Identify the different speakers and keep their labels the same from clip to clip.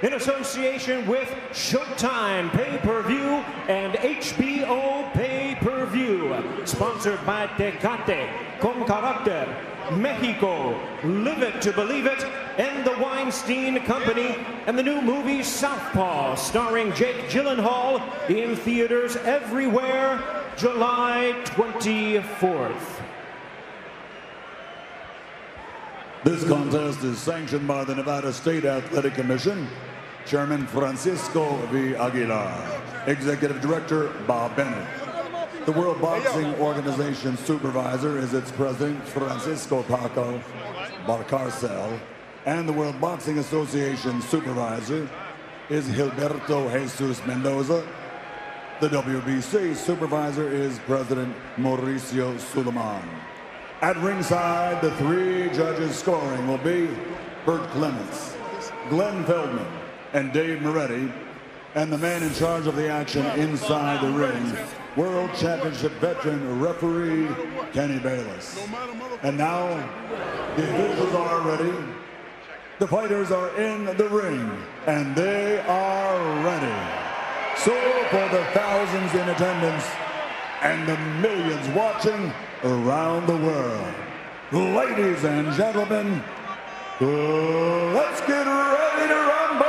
Speaker 1: in association with Showtime Pay-Per-View and HBO Pay-Per-View. Sponsored by Tecate, Con Carácter, Mexico, Live It to Believe It, and the Weinstein Company, and the new movie Southpaw, starring Jake Gyllenhaal, in theaters everywhere, July 24th.
Speaker 2: This contest is sanctioned by the Nevada State Athletic Commission. Chairman Francisco V. Aguilar. Executive Director Bob Bennett. The World Boxing Organization Supervisor is its President Francisco Paco Barcarcel. And the World Boxing Association Supervisor is Gilberto Jesus Mendoza. The WBC Supervisor is President Mauricio Suleiman. At ringside, the three judges scoring will be Bert Clements, Glenn Feldman, and Dave Moretti, and the man in charge of the action inside the ring, World Championship veteran referee Kenny Bayless. And now, the officials are ready. The fighters are in the ring, and they are ready. So for the thousands in attendance and the millions watching around the world, ladies and gentlemen, let's get ready to rumble!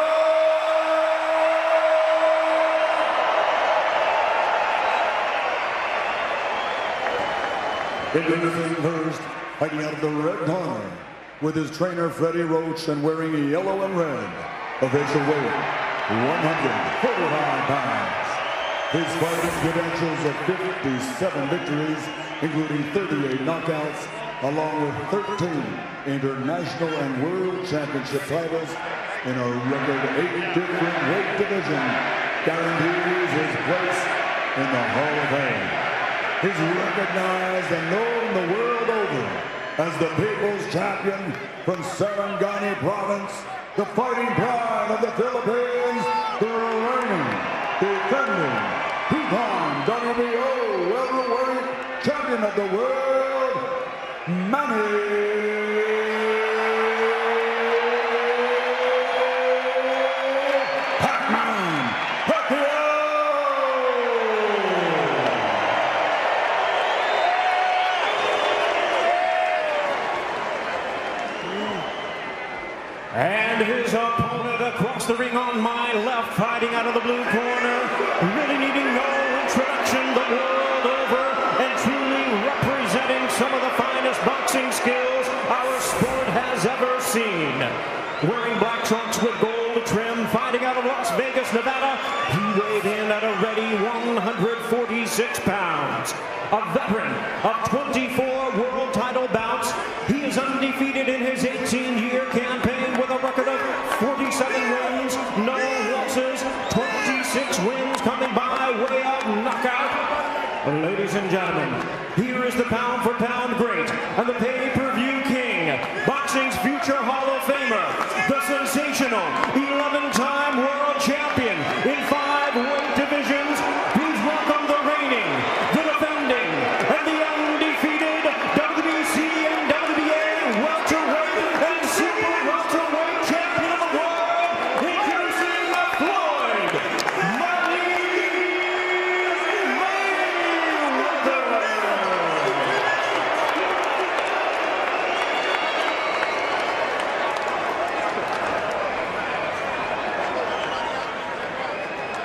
Speaker 2: Introducing first, fighting out of the red corner, with his trainer Freddie Roach and wearing yellow and red, official weight 145 pounds. His fighting credentials of 57 victories, including 38 knockouts, along with 13 international and world championship titles in a record 8 different weight divisions, guarantees his place in the Hall of Fame. He's recognized and known the world over as the people's champion from Sarangani province, the fighting pride of the Philippines, the reigning, defending, two-time WBO welterweight champion of the world, Manny
Speaker 1: And his opponent across the ring on my left, fighting out of the blue corner, really needing no introduction the world over, and truly representing some of the finest boxing skills our sport has ever seen. Wearing black trunks with gold trim, fighting out of Las Vegas, Nevada, he weighed in at a ready 146 pounds. A veteran of 24 world title bouts, he is undefeated in his 18-year campaign with a record of 47 wins, no losses, 26 wins coming by way of knockout. Ladies and gentlemen, here is the pound-for-pound great and the pay-per-view king, boxing's future Hall of Famer, the sensational 11-time world champion in 5 weight divisions. Please welcome the reigning, the defending, and the undefeated WBC and WBA welterweight and super welterweight champion of the world, introducing Floyd Mayweather.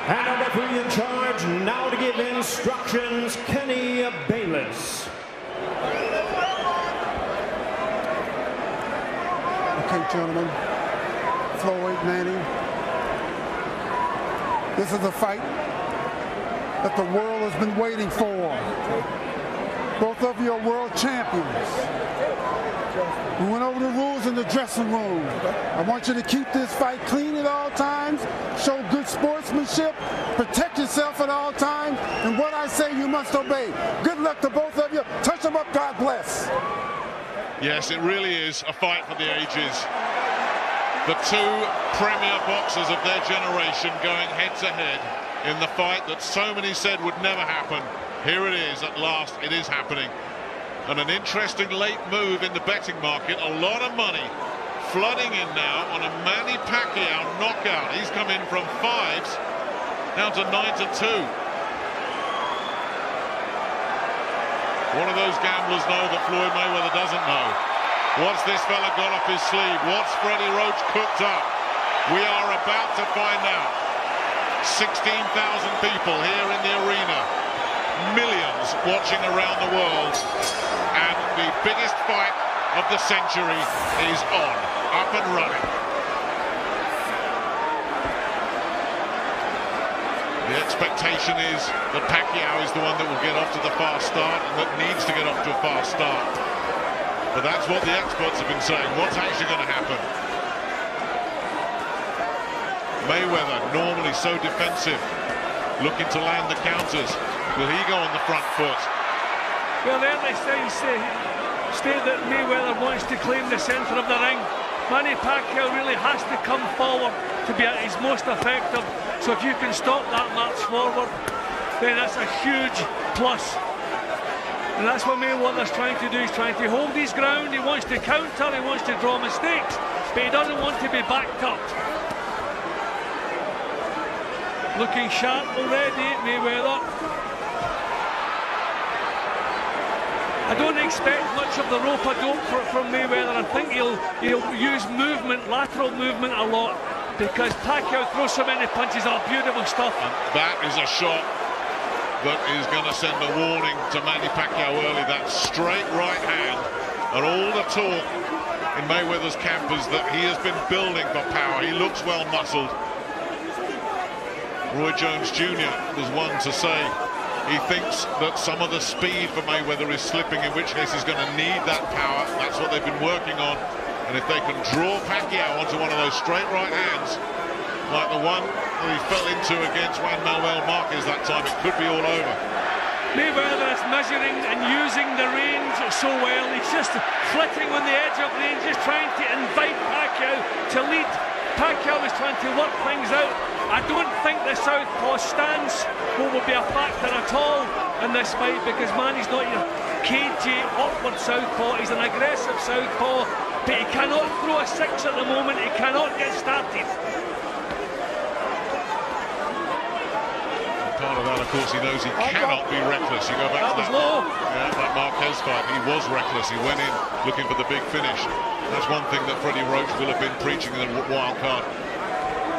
Speaker 1: And a referee in charge now to give instructions, Kenny Bayless.
Speaker 3: Okay, gentlemen, Floyd, Manny, this is a fight that the world has been waiting for. Both of you are world champions. We went over the rules in the dressing room. I want you to keep this fight clean at all times, show good sportsmanship, protect yourself at all times, and what I say you must obey. Good luck to both of you. Touch them up, God bless.
Speaker 4: Yes, it really is a fight for the ages. The two premier boxers of their generation going head-to-head in the fight that so many said would never happen. Here it is, at last, it is happening. And an interesting late move in the betting market, a lot of money flooding in now on a Manny Pacquiao knockout. He's come in from 5s down to 9-2. One of those gamblers know that Floyd Mayweather doesn't know. What's this fella got up his sleeve? What's Freddie Roach cooked up? We are about to find out. 16,000 people here in the arena. Millions watching around the world. And the biggest fight of the century is on, up and running. The expectation is that Pacquiao is the one that will get off to the fast start and that needs to get off to a fast start. But that's what the experts have been saying. What's actually going to happen? Mayweather, normally so defensive, looking to land the counters. Will he go on the front foot?
Speaker 5: Well, the early signs state that Mayweather wants to claim the centre of the ring. Manny Pacquiao really has to come forward to be at his most effective. So if you can stop that march forward, then that's a huge plus. And that's what Mayweather's trying to do. He's trying to hold his ground. He wants to counter. He wants to draw mistakes. But he doesn't want to be backed up. Looking sharp already, Mayweather. I don't expect much of the rope-a-dope from Mayweather. I think he'll use movement, lateral movement a lot, because Pacquiao throws so many punches. Oh, beautiful stuff.
Speaker 4: And that is a shot that is going to send a warning to Manny Pacquiao early. That straight right hand. And all the talk in Mayweather's camp is that he has been building for power. He looks well muscled. Roy Jones Jr. was one to say he thinks that some of the speed for Mayweather is slipping, in which case he's going to need that power. That's what they've been working on. And if they can draw Pacquiao onto one of those straight right hands, like the one that he fell into against Juan Manuel Marquez that time, it could be all over.
Speaker 5: Mayweather is measuring and using the range so well. He's just flitting on the edge of range, just trying to invite Pacquiao to lead. Pacquiao is trying to work things out. I don't think the southpaw stance will be a factor at all in this fight, because Manny's not your cagey, awkward southpaw. He's an aggressive southpaw, but he cannot throw a 6 at the moment. He cannot get started.
Speaker 4: Part of that, of course, he knows he cannot be reckless. You go back to that Marquez fight, he was reckless. He went in looking for the big finish. That's one thing that Freddie Roach will have been preaching in the wild card.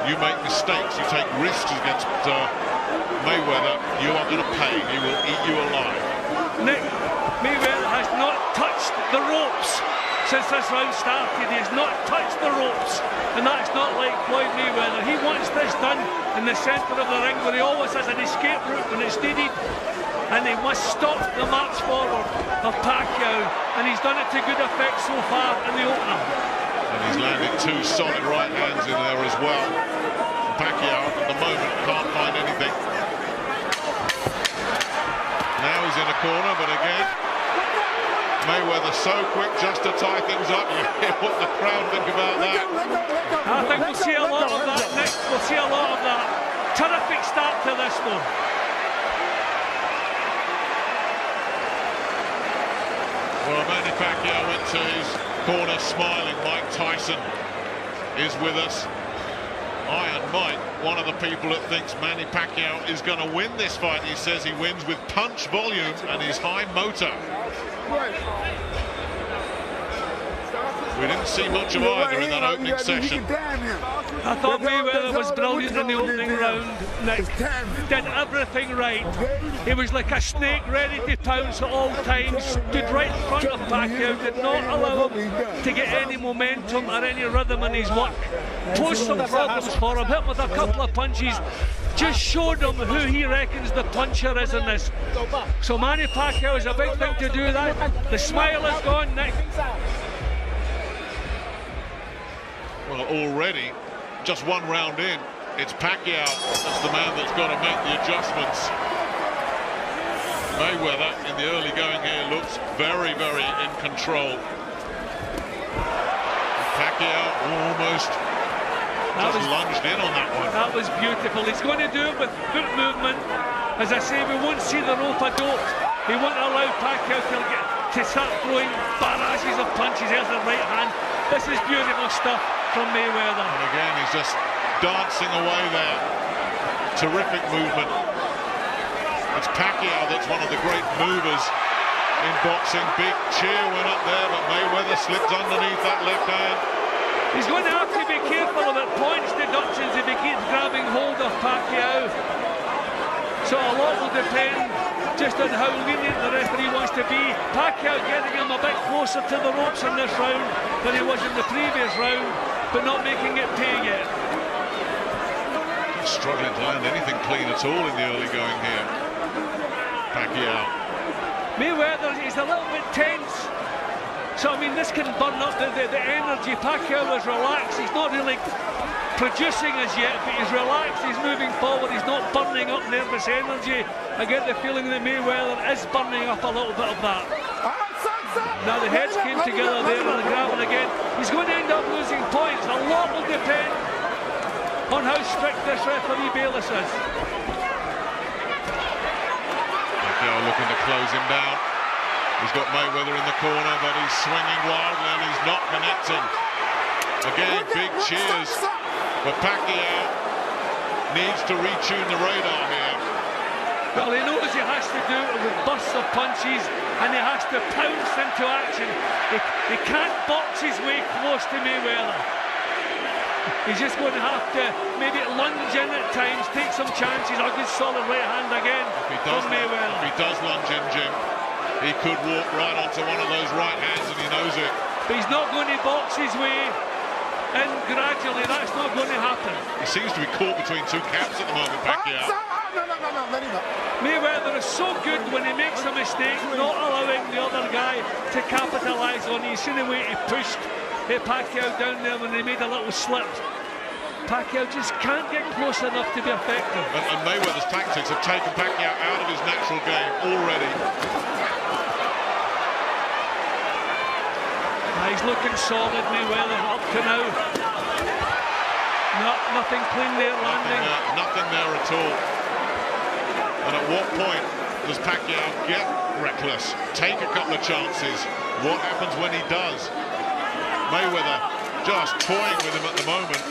Speaker 4: You make mistakes, you take risks against Mayweather, you are going to pay. He will eat you alive.
Speaker 5: Nick, Mayweather has not touched the ropes since this round started. He has not touched the ropes, and that's not like Floyd Mayweather. He wants this done in the centre of the ring, where he always has an escape route when it's needed, and he must stop the march forward of Pacquiao, and he's done it to good effect so far in the opener.
Speaker 4: And he's landed 2 solid right hands in there as well. Pacquiao at the moment can't find anything. Now he's in a corner, but again, Mayweather so quick just to tie things up. You hear what the crowd think about that.
Speaker 5: I think we'll see a lot of that, Nick. We'll see a lot of that. Terrific start to this one.
Speaker 4: Well, Manny Pacquiao went to his corner smiling. Mike Tyson is with us. Iron Mike, one of the people that thinks Manny Pacquiao is going to win this fight. He says he wins with punch volume and his high motor. We didn't see much of either in that opening session.
Speaker 5: I thought Mayweather was brilliant in the opening round, Nick. Did everything right. He was like a snake ready to pounce at all times. Stood right in front of Pacquiao, did not allow him to get any momentum or any rhythm in his work. Posed some problems for him, hit with a couple of punches. Just showed him who he reckons the puncher is in this. So Manny Pacquiao is a big thing to do that. The smile is gone, Nick.
Speaker 4: Well, already, just one round in, it's Pacquiao that's the man that's got to make the adjustments. Mayweather, in the early going here, looks very, very in control. Pacquiao almost lunged in on that one.
Speaker 5: That was beautiful. He's going to do it with foot movement. As I say, we won't see the rope-a-dope. He won't allow Pacquiao to start throwing barrages of punches. There's the right hand. This is beautiful stuff from Mayweather.
Speaker 4: And again, he's just dancing away there. Terrific movement. It's Pacquiao that's one of the great movers in boxing. Big cheer went up there, but Mayweather slipped underneath that left hand.
Speaker 5: He's going to have to be careful about points deductions if he keeps grabbing hold of Pacquiao. So a lot will depend just on how lenient the referee wants to be. Pacquiao getting him a bit closer to the ropes in this round than he was in the previous round, but not making it pay yet.
Speaker 4: Struggling to land anything clean at all in the early going here. Pacquiao.
Speaker 5: Mayweather is a little bit tense. So, I mean, this can burn up the energy. Pacquiao is relaxed. He's not really producing as yet, but he's relaxed. He's moving forward. He's not burning up nervous energy. I get the feeling that Mayweather is burning up a little bit of that. Now the heads came together there and grabbing again. He's going to end up losing points. A lot will depend on how strict this referee Bayless is.
Speaker 4: Pacquiao looking to close him down. He's got Mayweather in the corner, but he's swinging wildly and he's not connecting. Again, big cheers, but Pacquiao needs to retune the radar here.
Speaker 5: Well, he knows he has to do it with bursts of punches, and he has to pounce into action. He can't box his way close to Mayweather. He's just going to have to maybe lunge in at times, take some chances. A good solid right hand again from Mayweather.
Speaker 4: If he does lunge in, Jim, he could walk right onto one of those right hands, and he knows it.
Speaker 5: But he's not going to box his way in gradually. That's not going to happen.
Speaker 4: He seems to be caught between two camps at the moment, Pacquiao.
Speaker 5: Mayweather is so good when he makes a mistake, not allowing the other guy to capitalise on it. You see the way he pushed Pacquiao down there when he made a little slip. Pacquiao just can't get close enough to be effective.
Speaker 4: And Mayweather's tactics have taken Pacquiao out of his natural game already.
Speaker 5: He's looking solid, Mayweather, up to now. Nothing clean there landing.
Speaker 4: Nothing there at all. And at what point does Pacquiao get reckless, take a couple of chances? What happens when he does? Mayweather just toying with him at the moment.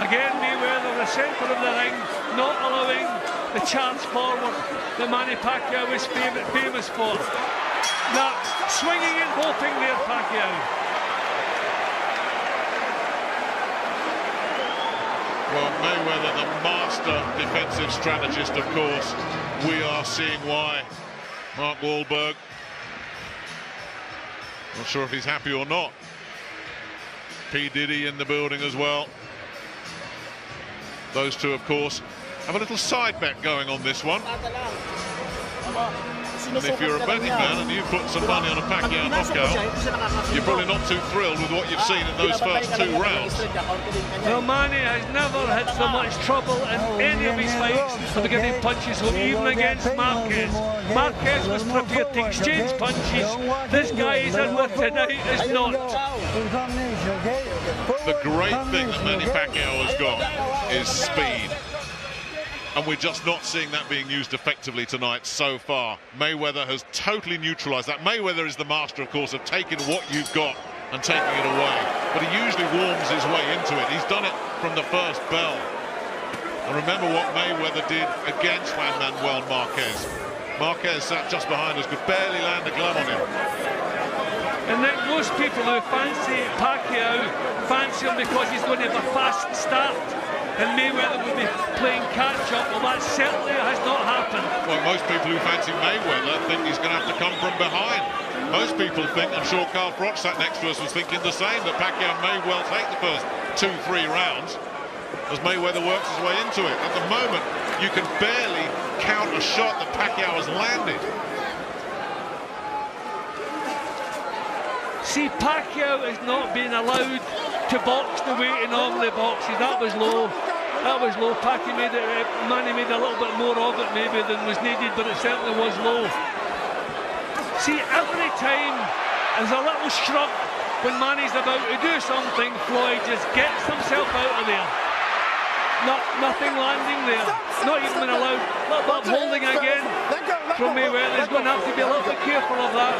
Speaker 5: Again, Mayweather, the centre of the ring, not allowing the chance forward that Manny Pacquiao is famous for. Now, swinging and hoping there, Pacquiao.
Speaker 4: Well, Mayweather, the master defensive strategist, of course. We are seeing why. Mark Wahlberg. Not sure if he's happy or not. P. Diddy in the building as well. Those two, of course, have a little side bet going on this one. And if you're a betting man and you put some money on a Pacquiao knockout, you're probably not too thrilled with what you've seen in those first 2 rounds.
Speaker 5: Well, Manny has never had so much trouble in any of his fights of getting punches home, even against Marquez. Marquez was prepared to exchange punches. This guy he's in with tonight is not.
Speaker 4: The great thing that Manny Pacquiao has got is speed. And we're just not seeing that being used effectively tonight so far. Mayweather has totally neutralised that. Mayweather is the master, of course, of taking what you've got and taking it away. But he usually warms his way into it. He's done it from the first bell. And remember what Mayweather did against Juan Manuel Marquez. Marquez sat just behind us, could barely land a glove on him.
Speaker 5: And then most people who fancy Pacquiao fancy him because he's going to have a fast start. And Mayweather will be playing catch-up. Well, that certainly has not happened.
Speaker 4: Well, most people who fancy Mayweather think he's going to have to come from behind. Most people think, I'm sure Carl Froch sat next to us was thinking the same, that Pacquiao may well take the first 2-3 rounds as Mayweather works his way into it. At the moment, you can barely count a shot that Pacquiao has landed.
Speaker 5: See, Pacquiao is not being allowed to box the way he normally boxes. That was low. That was low. Manny made a little bit more of it maybe than was needed, but it certainly was low. See, every time there's a little shrug when Manny's about to do something, Floyd just gets himself out of there. Nothing landing there. Not even been allowed. A little bit of holding again from Mayweather. He's going to have to be a little bit careful of that.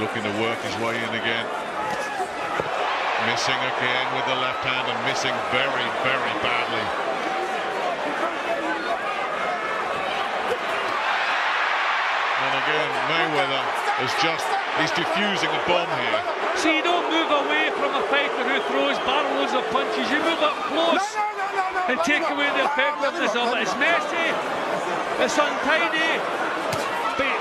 Speaker 4: looking to work his way in again. Missing again with the left hand and missing very, very badly. And again, Mayweather is he's diffusing a bomb here.
Speaker 5: So you don't move away from a fighter who throws barrels of punches. You move up close and take away the effectiveness of it. It's messy, it's untidy, but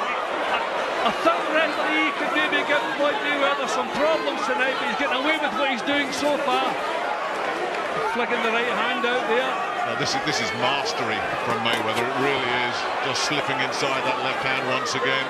Speaker 5: a third referee could maybe give Floyd Mayweather some problems tonight, but he's getting away with what he's doing so far. Flicking the right hand out there.
Speaker 4: Now this is mastery from Mayweather, it really is. Just slipping inside that left hand once again.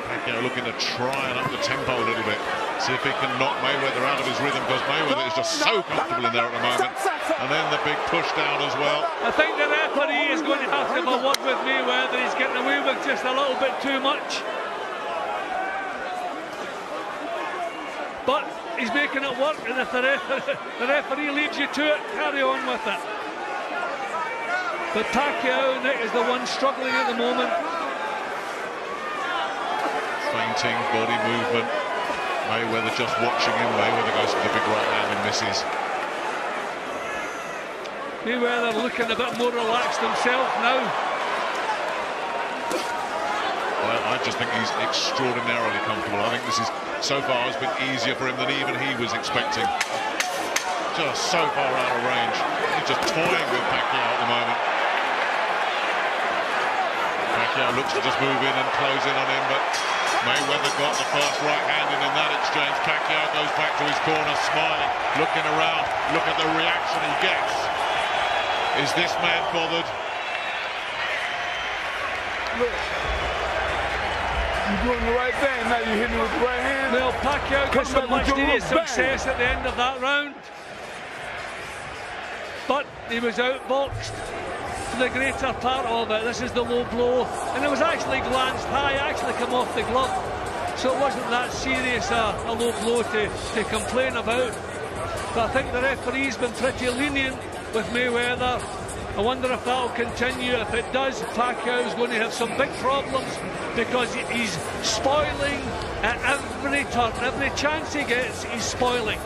Speaker 4: Pacquiao looking to try and up the tempo a little bit. See if he can knock Mayweather out of his rhythm, because Mayweather is just so comfortable in there at the moment. And then the big push down as well.
Speaker 5: I think the referee is going to have to have a word with Mayweather. He's getting away with just a little bit too much. But he's making it work, and if the referee leaves you to it, carry on with it. But Pacquiao, Nick, is the one struggling at the moment.
Speaker 4: Fainting, body movement. Mayweather just watching him. Mayweather goes for the big right hand and misses.
Speaker 5: Mayweather looking a bit more relaxed himself now.
Speaker 4: Well, I just think he's extraordinarily comfortable. I think this is, so far, has been easier for him than even he was expecting. Just so far out of range. He's just toying with Pacquiao at the moment. Pacquiao looks to just move in and close in on him, but Mayweather got the first right hand in that exchange. Pacquiao goes back to his corner, smiling, looking around. Look at the reaction he gets. Is this man bothered?
Speaker 6: Look, you're doing the right thing. Now you're hitting with the right hand.
Speaker 5: Well, Pacquiao got some much needed success at the end of that round. But he was outboxed for the greater part of it. This is the low blow. And it was actually glanced high, actually come off the glove. So it wasn't that serious a low blow to complain about. But I think the referee's been pretty lenient with Mayweather. I wonder if that'll continue. If it does, Pacquiao is going to have some big problems, because he's spoiling at every turn. Every chance he gets, he's spoiling.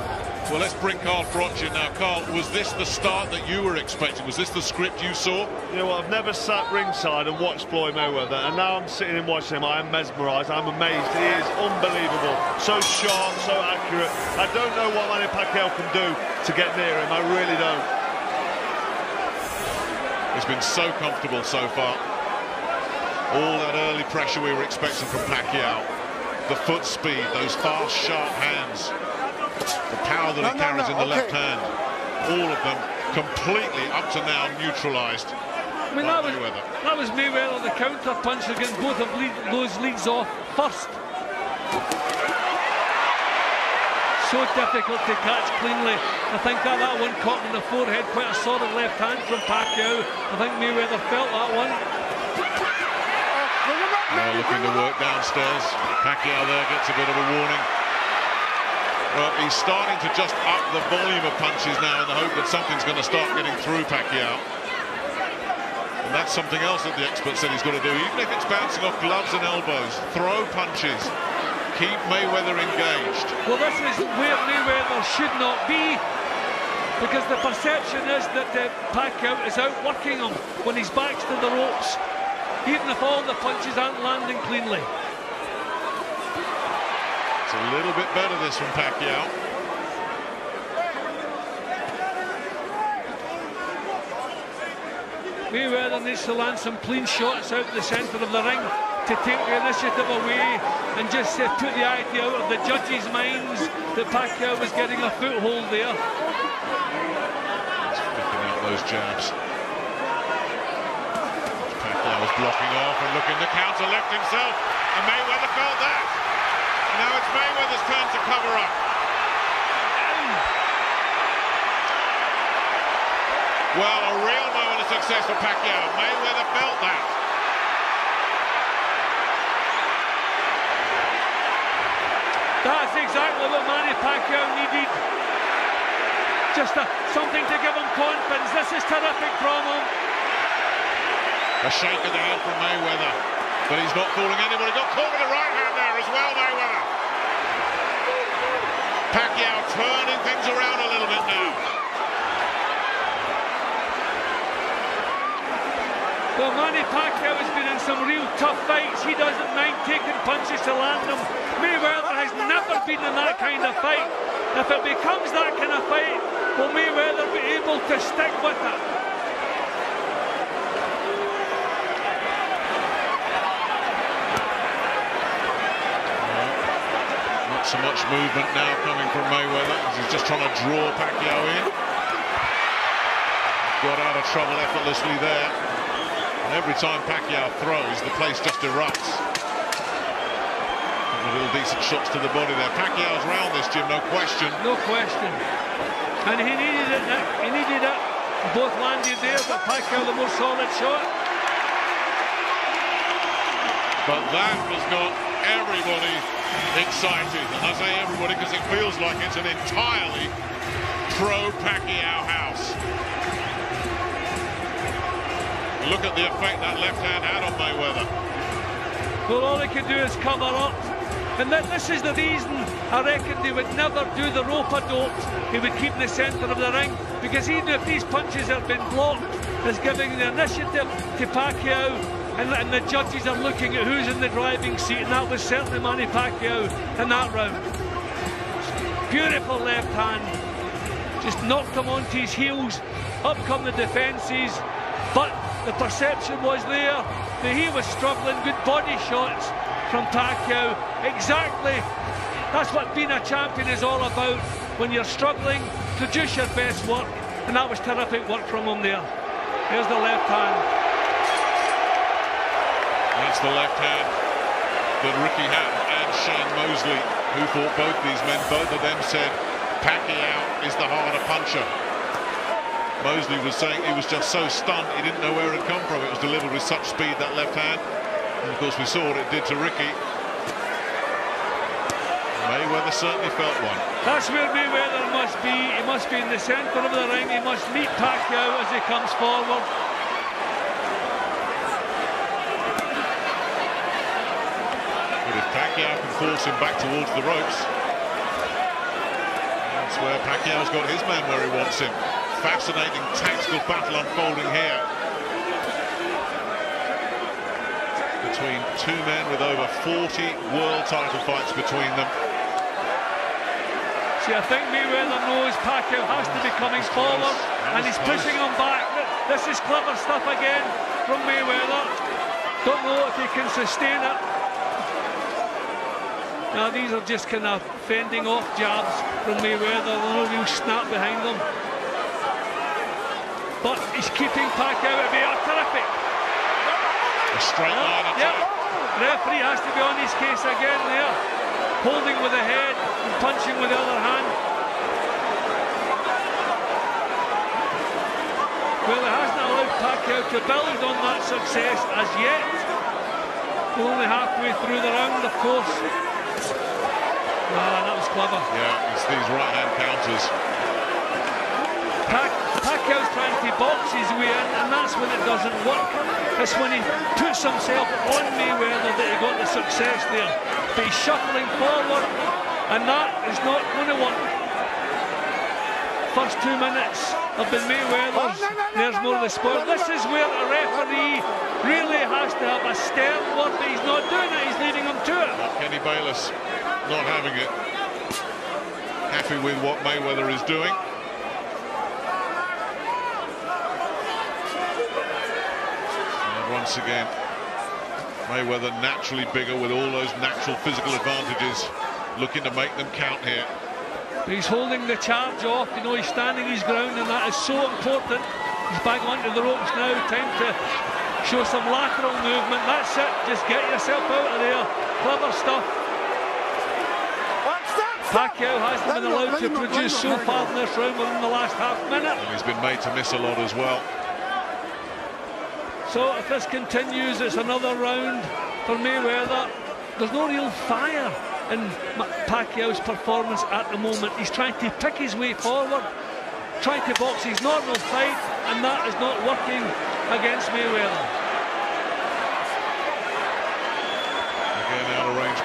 Speaker 4: Well, let's bring Carl Froch in now. Carl, was this the start that you were expecting? Was this the script you saw?
Speaker 7: You know what, I've never sat ringside and watched Floyd Mayweather, and now I'm sitting and watching him. I am mesmerised, I'm amazed. He is unbelievable. So sharp, so accurate. I don't know what Manny Pacquiao can do to get near him. I really don't.
Speaker 4: He's been so comfortable so far. All that early pressure we were expecting from Pacquiao. The foot speed, those fast, sharp hands. The power that he carries in the left hand. All of them completely, up to now, neutralised.
Speaker 5: I mean, that was Mayweather, the counter punch against both of those leads off first. So difficult to catch cleanly. I think that one caught him in the forehead, quite a solid left hand from Pacquiao. I think Mayweather felt that one.
Speaker 4: Now looking to work downstairs. Pacquiao there gets a bit of a warning. Well, he's starting to just up the volume of punches now in the hope that something's going to start getting through Pacquiao. And that's something else that the expert said he's got to do, even if it's bouncing off gloves and elbows. Throw punches. Keep Mayweather engaged.
Speaker 5: Well, this is where Mayweather should not be, because the perception is that Pacquiao is outworking him when he's back's to the ropes, even if all the punches aren't landing cleanly.
Speaker 4: It's a little bit better, this from Pacquiao.
Speaker 5: Mayweather needs to land some clean shots out the centre of the ring to take the initiative away and just put the idea out of the judges' minds that Pacquiao was getting a foothold there.
Speaker 4: He's flicking out those jabs. Pacquiao was blocking off and looking to counter left himself, and Mayweather felt that. Now it's Mayweather's turn to cover up. Well, a real moment of success for Pacquiao. Mayweather felt that.
Speaker 5: That's exactly what Manny Pacquiao needed. Just something to give him confidence. This is terrific from him.
Speaker 4: A shake of the hand from Mayweather. but he's not fooling anybody. Got caught with the right hand there as well, Mayweather. Pacquiao turning things around a little bit now.
Speaker 5: Well, Manny Pacquiao has been in some real tough fights. He doesn't mind taking punches to land them. Mayweather has never been in that kind of fight. If it becomes that kind of fight, will Mayweather be able to stick with it?
Speaker 4: Not so much movement now coming from Mayweather, as he's just trying to draw Pacquiao in. Got out of trouble effortlessly there. And every time Pacquiao throws, the place just erupts. Little decent shots to the body there. Pacquiao's round this, Jim, no question.
Speaker 5: No question. And he needed it. He needed it. Both landed there, but Pacquiao the more solid shot.
Speaker 4: But that has got everybody excited. And I say everybody because it feels like it's an entirely pro-Pacquiao house. Look at the effect that left hand had on Mayweather.
Speaker 5: Well, all he can do is cover up. And this is the reason I reckon they would never do the rope-a-dope. He would keep in the centre of the ring, because even if these punches have been blocked, is giving the initiative to Pacquiao, and the judges are looking at who's in the driving seat, and that was certainly Manny Pacquiao in that round. Beautiful left hand, just knocked him onto his heels. Up come the defences, but the perception was there that he was struggling. Good body shots from Pacquiao. Exactly, that's what being a champion is all about. When you're struggling, produce your best work, and that was terrific work from him there. There's the left hand.
Speaker 4: That's the left hand that Ricky Hatton and Shane Mosley, who fought both these men, both of them said Pacquiao is the harder puncher. Mosley was saying he was just so stunned he didn't know where it had come from. It was delivered with such speed, that left hand. And of course we saw what it did to Ricky. Mayweather certainly felt one.
Speaker 5: That's where Mayweather must be. He must be in the centre of the ring. He must meet Pacquiao as he comes forward.
Speaker 4: But if Pacquiao can force him back towards the ropes, that's where Pacquiao's got his man where he wants him. Fascinating tactical battle unfolding here between two men with over 40 world title fights between them.
Speaker 5: See, I think Mayweather knows Pacquiao has to be coming forward, and he's pushing him back. This is clever stuff again from Mayweather. Don't know if he can sustain it. Now these are just kind of fending off jabs from Mayweather. No real snap behind them. But he's keeping Pacquiao at bay. Terrific.
Speaker 4: A straight line attack.
Speaker 5: The referee has to be on his case again there. Holding with the head and punching with the other hand. Well, it hasn't allowed Pacquiao to build on that success as yet. We're only halfway through the round, of course. That was clever.
Speaker 4: Yeah, it's these right-hand counters.
Speaker 5: Pacquiao's trying to box his way in, and that's when it doesn't work. It's when he puts himself on Mayweather that he got the success there. But he's shuffling forward, and that is not going to work. First 2 minutes have been Mayweather's. There's more of the spoil. This is where a referee really has to have a stern word, but he's not doing it. He's leading him to it.
Speaker 4: Kenny Bayless not having it. Happy with what Mayweather is doing. Once again, Mayweather naturally bigger with all those natural physical advantages, looking to make them count here.
Speaker 5: He's holding the charge off, you know, he's standing his ground, and that is so important. He's back onto the ropes now, time to show some lateral movement. That's it, just get yourself out of there. Clever stuff. Pacquiao hasn't been allowed to produce so far in this round within the last half minute.
Speaker 4: And he's been made to miss a lot as well.
Speaker 5: So if this continues, it's another round for Mayweather. There's no real fire in Pacquiao's performance at the moment. He's trying to pick his way forward, trying to box his normal fight, and that is not working against Mayweather.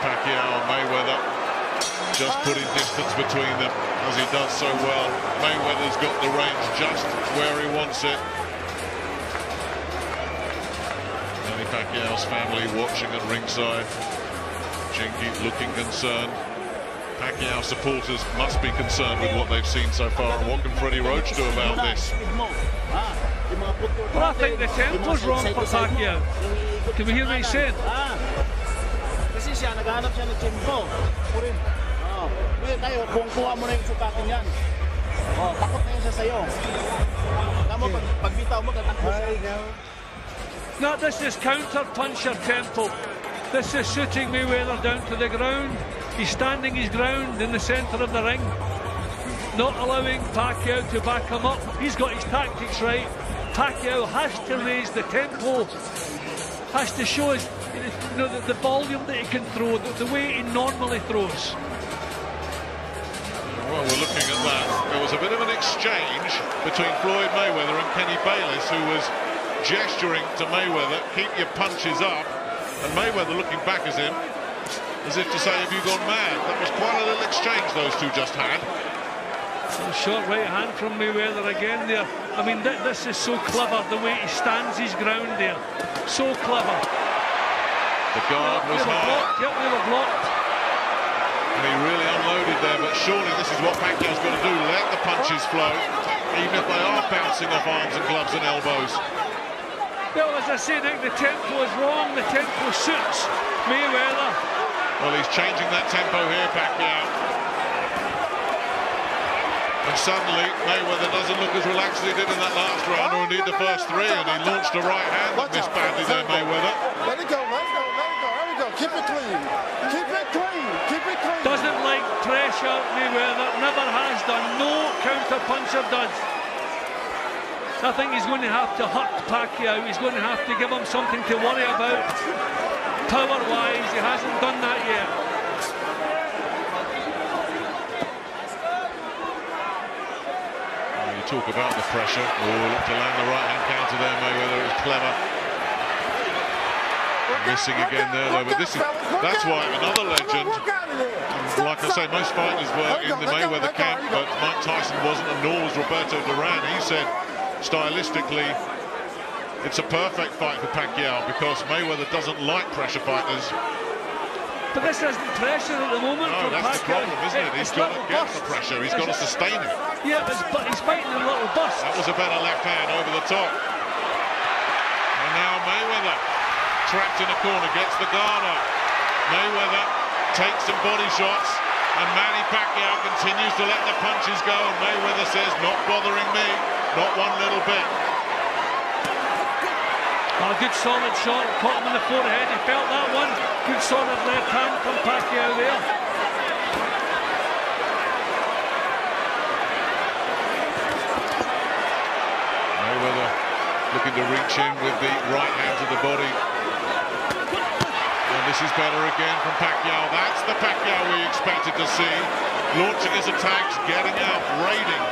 Speaker 4: Pacquiao and Mayweather just putting distance between them, as he does so well. Mayweather's got the range just where he wants it. Manny Pacquiao's family watching at ringside. Chinky looking concerned. Pacquiao supporters must be concerned with what they've seen so far. And what can Freddie Roach do about this?
Speaker 5: Well, I think the tempo's wrong for Pacquiao. Can we hear what he's saying?
Speaker 8: Kasi siya, naghahanap siya ng tempo. Tayo, kuha mo na yung sukatin yan. Takot na yun siya sa'yo. Tama, pag bitaw mo, tatakbo siya.
Speaker 5: No, this is counter-puncher tempo. This is shooting Mayweather down to the ground. He's standing his ground in the centre of the ring, not allowing Pacquiao to back him up. He's got his tactics right. Pacquiao has to raise the tempo, has to show us, the volume that he can throw, the way he normally throws.
Speaker 4: Well, we're looking at that. There was a bit of an exchange between Floyd Mayweather and Kenny Bayless, who was gesturing to Mayweather, keep your punches up, and Mayweather looking back at him as if to say, have you gone mad? That was quite a little exchange those two just had.
Speaker 5: A short right hand from Mayweather again there. I mean, this is so clever, the way he stands his ground there. So clever.
Speaker 4: The guard was high.
Speaker 5: Yep, they were blocked.
Speaker 4: And he really unloaded there, but surely this is what Pacquiao's got to do, let the punches flow, even if they are bouncing off arms and gloves and elbows.
Speaker 5: Well, as I said, the tempo is wrong. The tempo suits Mayweather.
Speaker 4: Well, he's changing that tempo here, Pacquiao. And suddenly, Mayweather doesn't look as relaxed as he did in that last round, or indeed the first three, and he launched a right hand that missed badly there, Mayweather.
Speaker 3: Let it go, let it go, let it go. There we go. Keep it clean. Keep it clean. Keep it clean.
Speaker 5: Doesn't like pressure, Mayweather. Never has done. No counter-puncher does. I think he's going to have to hurt Pacquiao. He's going to have to give him something to worry about. Power-wise, he hasn't done that yet.
Speaker 4: You talk about the pressure. Oh, look to land the right-hand counter there, Mayweather. It was clever. Missing again there, though. But that's why another legend. Like I say, most fighters were in the Mayweather camp, but Mike Tyson wasn't, and nor was Roberto Duran. He said, stylistically, it's a perfect fight for Pacquiao because Mayweather doesn't like pressure fighters.
Speaker 5: But this isn't pressure at the moment for Pacquiao.
Speaker 4: That's the problem, isn't it? He's got to get the pressure. He's got to sustain it.
Speaker 5: Yeah, but he's fighting in little busts.
Speaker 4: That was a better left hand over the top. And now Mayweather, trapped in a corner, gets the guard up. Mayweather takes some body shots, and Manny Pacquiao continues to let the punches go, and Mayweather says, not bothering me. Not one little bit.
Speaker 5: A good solid shot, caught him in the forehead, he felt that one. Good solid left hand from Pacquiao there.
Speaker 4: Mayweather looking to reach in with the right hand to the body. And this is better again from Pacquiao. That's the Pacquiao we expected to see. Launching his attacks, getting out, raiding.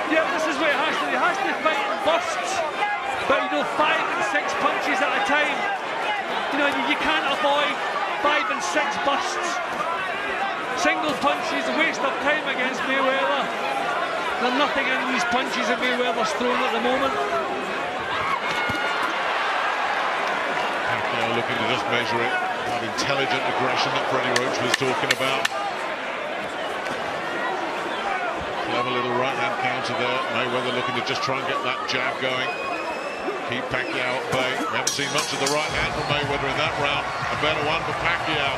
Speaker 5: Yeah, this is where he has to fight in bursts, but 5 and 6 punches at a time. You can't avoid 5 and 6 bursts. Single punches, a waste of time against Mayweather. There's nothing in these punches that Mayweather's thrown at the moment.
Speaker 4: Pacquiao looking to just measure it. That intelligent aggression that Freddie Roach was talking about. Clever little right-hand counter there. Mayweather looking to just try and get that jab going. Keep Pacquiao at bay. We haven't seen much of the right hand from Mayweather in that round. A better one for Pacquiao.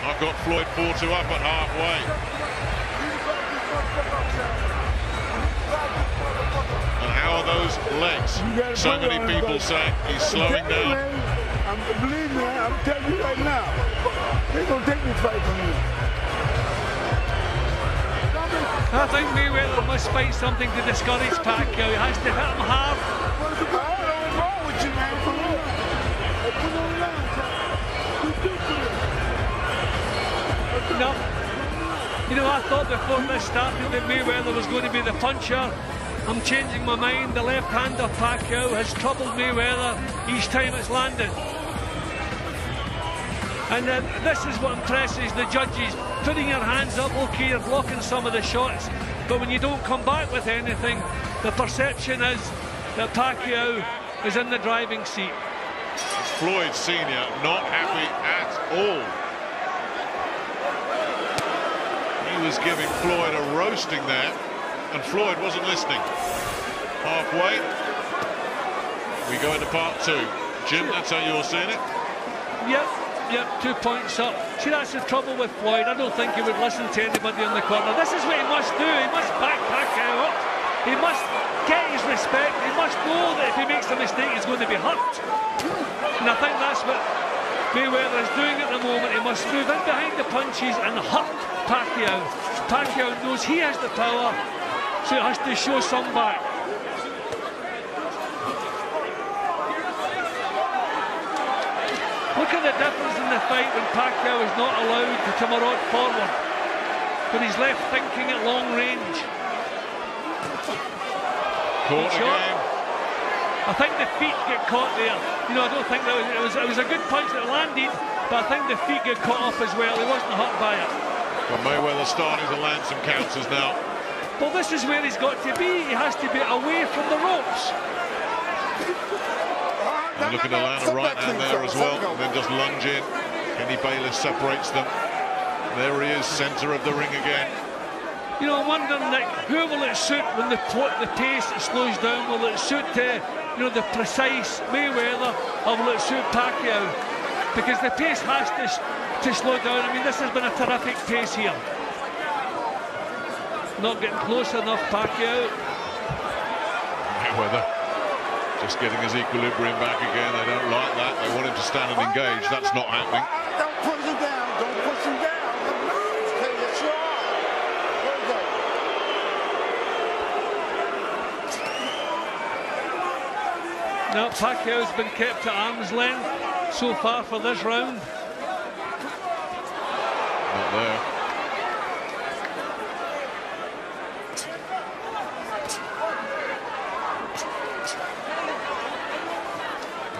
Speaker 4: I've got Floyd 4-2 up at halfway. And how are those legs? So many people saying he's slowing down.
Speaker 6: Believe me, I'm telling you right now, they're going to take this fight from you.
Speaker 5: I think Mayweather must fight something to discourage Pacquiao. He has to hit him hard.
Speaker 6: What's wrong with you, man? Come on. Put on
Speaker 5: No. I thought before this started that Mayweather was going to be the puncher. I'm changing my mind. The left hand of Pacquiao has troubled Mayweather each time it's landed. And this is what impresses the judges, putting your hands up, okay, you're blocking some of the shots, but when you don't come back with anything, the perception is that Pacquiao is in the driving seat.
Speaker 4: Floyd Sr. not happy at all. He was giving Floyd a roasting there, and Floyd wasn't listening. Halfway, we go into part two. Jim, that's how you're seeing it?
Speaker 5: Yep, 2 points up. See, that's the trouble with Floyd. I don't think he would listen to anybody in the corner. This is what he must do. He must back Pacquiao up. He must get his respect. He must know that if he makes a mistake, he's going to be hurt. And I think that's what Mayweather is doing at the moment. He must move in behind the punches and hurt Pacquiao. Pacquiao knows he has the power, so he has to show some back. Look at the difference in the fight when Pacquiao is not allowed to come a rod forward, when he's left thinking at long range.
Speaker 4: Caught again.
Speaker 5: I think the feet get caught there. You know, I don't think that it was a good punch that landed, but I think the feet get caught up as well. He wasn't hurt by it.
Speaker 4: Well, Mayweather starting to land some counters now.
Speaker 5: Well, this is where he's got to be. He has to be away from the ropes.
Speaker 4: And looking to land a right hand there as well, and then just lunge in. Kenny Bayless separates them. There he is, centre of the ring again.
Speaker 5: You know, I'm wondering, Nick, who will it suit when the pace slows down? Will it suit, you know, the precise Mayweather, or will it suit Pacquiao? Because the pace has to slow down. I mean, this has been a terrific pace here. Not getting close enough, Pacquiao.
Speaker 4: Mayweather just getting his equilibrium back again. They don't like that. They want him to stand and engage. That's not happening.
Speaker 3: Don't push him down. Don't push him down. Okay, yes, you are. There you go.
Speaker 5: Now, Pacquiao's been kept at arm's length so far for this round.
Speaker 4: Not there.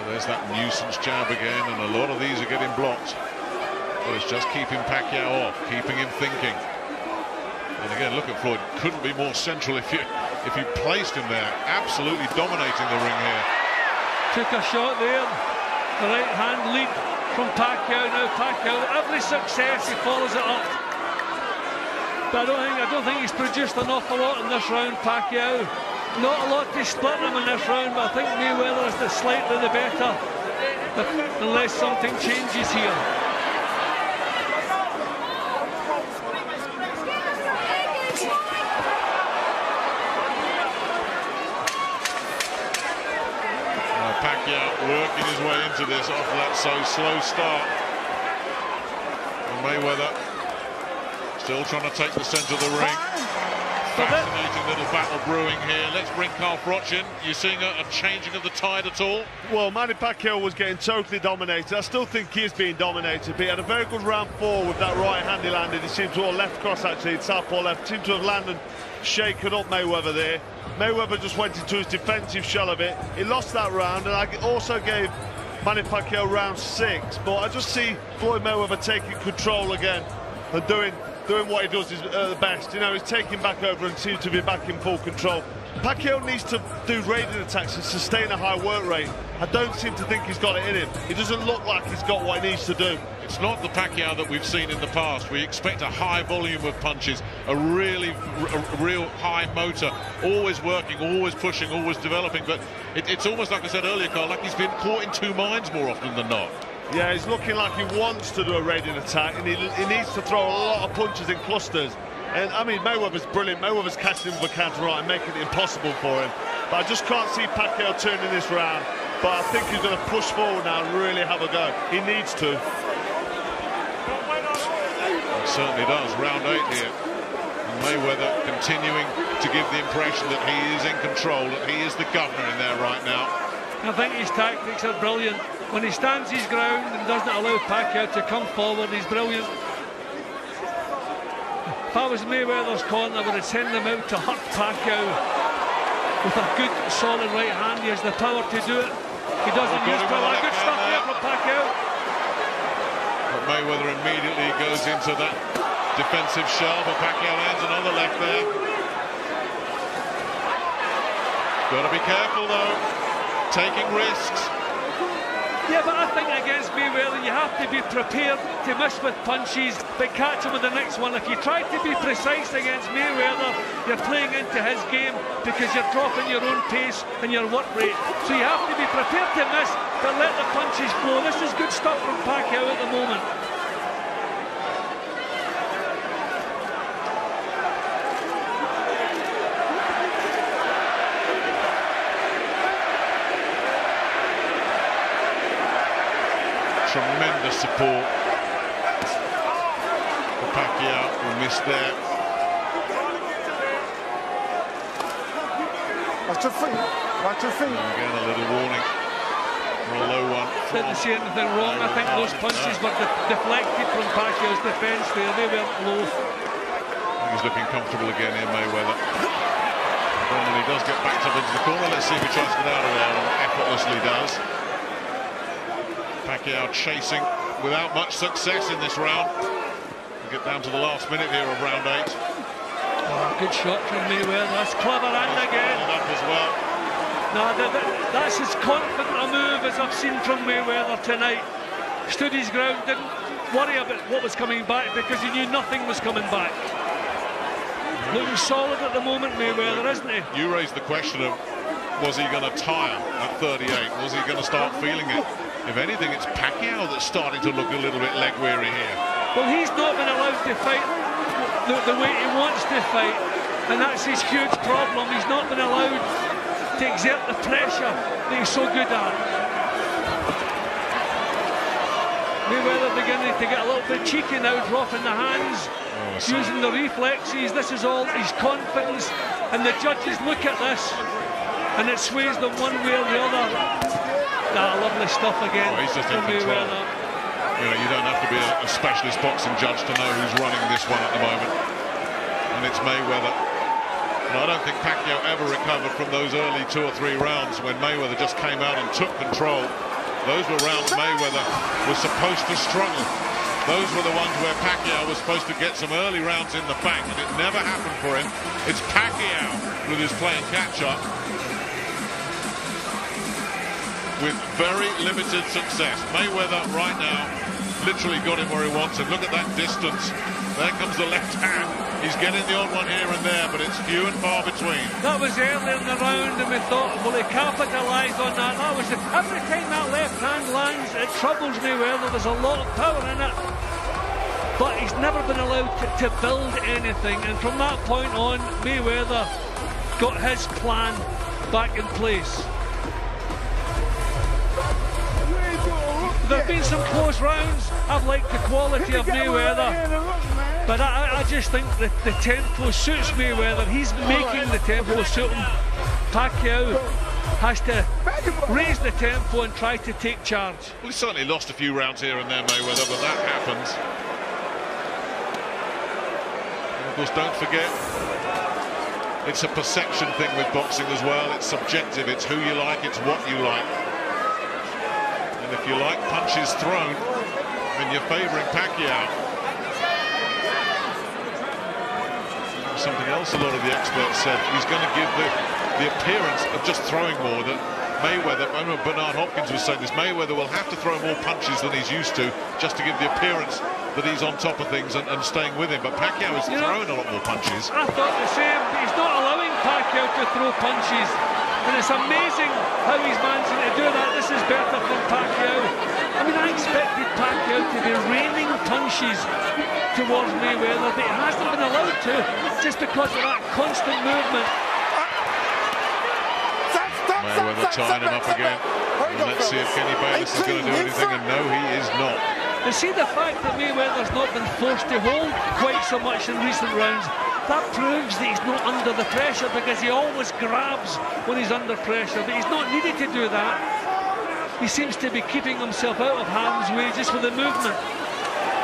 Speaker 4: There's that nuisance jab again, and a lot of these are getting blocked. But it's just keeping Pacquiao off, keeping him thinking. And again, look at Floyd. Couldn't be more central if you placed him there. Absolutely dominating the ring here.
Speaker 5: Took a shot there. The right hand lead from Pacquiao. Now Pacquiao, every success he follows it up. But I don't think he's produced an awful lot in this round, Pacquiao. Not a lot to split them in this round, but I think Mayweather is slightly the better, unless something changes here.
Speaker 4: Pacquiao working his way into this off that slow start. And Mayweather still trying to take the centre of the ring. Fascinating little battle brewing here. Let's bring Carl Froch in. You seeing a changing of the tide at all?
Speaker 7: Well, Manny Pacquiao was getting totally dominated. I still think he is being dominated, but he had a very good round 4 with that right hand he landed. He seemed to, or left cross actually, southpaw left, seemed to have landed, shaken up Mayweather there. Mayweather just went into his defensive shell of it. He lost that round, and I also gave Manny Pacquiao round 6, but I just see Floyd Mayweather taking control again and doing what he does is the best. You know, he's taking back over and seems to be back in full control. Pacquiao needs to do raiding attacks and sustain a high work rate. I don't seem to think he's got it in him. He doesn't look like he's got what he needs to do.
Speaker 4: It's not the Pacquiao that we've seen in the past. We expect a high volume of punches, a real high motor, always working, always pushing, always developing. But it's almost like I said earlier, Carl, like he's been caught in two minds more often than not.
Speaker 7: Yeah, he's looking like he wants to do a raiding attack, and he needs to throw a lot of punches in clusters. And I mean, Mayweather's brilliant. Mayweather's catching him with a counter right and making it impossible for him. But I just can't see Pacquiao turning this round. But I think he's going to push forward now and really have a go. He needs to.
Speaker 4: He certainly does. Round 8 here. And Mayweather continuing to give the impression that he is in control, that he is the governor in there right now.
Speaker 5: I think his tactics are brilliant. When he stands his ground and doesn't allow Pacquiao to come forward, he's brilliant. If I was Mayweather's corner, I would have sent them out to hurt Pacquiao with a good, solid right hand. He has the power to do it. He doesn't use power. Good stuff there from Pacquiao.
Speaker 4: But Mayweather immediately goes into that defensive shell, but Pacquiao lands another left there. Got to be careful though, taking risks.
Speaker 5: Yeah, but I think against Mayweather you have to be prepared to miss with punches, but catch him with the next one. If you try to be precise against Mayweather, you're playing into his game because you're dropping your own pace and your work rate. So you have to be prepared to miss, but let the punches flow. This is good stuff from Pacquiao at the moment.
Speaker 4: Tremendous support for Pacquiao, who missed there.
Speaker 3: Watch your feet. Watch your feet.
Speaker 4: And again, a little warning. A low one.
Speaker 5: Didn't see anything wrong. I think those punches were deflected from Pacquiao's defence there. They weren't low.
Speaker 4: I think he's looking comfortable again here, Mayweather. And when he does get backed up into the corner, let's see if he tries to get out of there, and effortlessly does. Pacquiao chasing without much success in this round. We get down to the last minute here of round 8.
Speaker 5: Oh, good shot from Mayweather. That's clever and again.
Speaker 4: Up as well.
Speaker 5: No, that's as confident a move as I've seen from Mayweather tonight. Stood his ground, didn't worry about what was coming back because he knew nothing was coming back. Looking solid at the moment, Mayweather, isn't he?
Speaker 4: You raised the question of, was he going to tire at 38? Was he going to start feeling it? If anything, it's Pacquiao that's starting to look a little bit leg-weary here.
Speaker 5: Well, he's not been allowed to fight the way he wants to fight, and that's his huge problem. He's not been allowed to exert the pressure that he's so good at. Mayweather beginning to get a little bit cheeky now, dropping the hands, using the reflexes. This is all his confidence, and the judges look at this, and it sways them one way or the other. Lovely stuff again.
Speaker 4: Oh, he's just in control. You know, you don't have to be a specialist boxing judge to know who's running this one at the moment. And it's Mayweather. And I don't think Pacquiao ever recovered from those early 2 or 3 rounds when Mayweather just came out and took control. Those were rounds Mayweather was supposed to struggle. Those were the ones where Pacquiao was supposed to get some early rounds in the bank, and it never happened for him. It's Pacquiao with his playing catch-up, with very limited success. Mayweather right now literally got him where he wants him. Look at that distance. There comes the left hand. He's getting the odd one here and there, but it's few and far between.
Speaker 5: That was earlier in the round, and we thought, well, he capitalised on that. That was every time that left hand lands, it troubles Mayweather. There's a lot of power in it, but he's never been allowed to build anything. And from that point on, Mayweather got his plan back in place. There have been some close rounds. I've liked the quality of Mayweather, but I just think that the tempo suits Mayweather. He's making the tempo suit him. Pacquiao has to raise the tempo and try to take charge.
Speaker 4: Well, he certainly lost a few rounds here and there, Mayweather, but that happens. And of course, don't forget, it's a perception thing with boxing as well. It's subjective. It's who you like, it's what you like. And if you like punches thrown, then you're favouring Pacquiao. Something else a lot of the experts said, he's going to give the appearance of just throwing more. That Mayweather, I remember Bernard Hopkins was saying this, Mayweather will have to throw more punches than he's used to just to give the appearance that he's on top of things and staying with him. But Pacquiao is throwing a lot more punches.
Speaker 5: I thought the same. He's not allowing Pacquiao to throw punches. And it's amazing how he's managing to do that. This is better from Pacquiao. I mean, I expected Pacquiao to be raining punches towards Mayweather, but he hasn't been allowed to, just because of that constant movement.
Speaker 4: Mayweather tying him up again. And let's see if Kenny Bayless is going to do anything, and no, he is not.
Speaker 5: You see the fact that Mayweather's not been forced to hold quite so much in recent rounds, that proves that he's not under the pressure, because he always grabs when he's under pressure, but he's not needed to do that. He seems to be keeping himself out of harm's way just with the movement.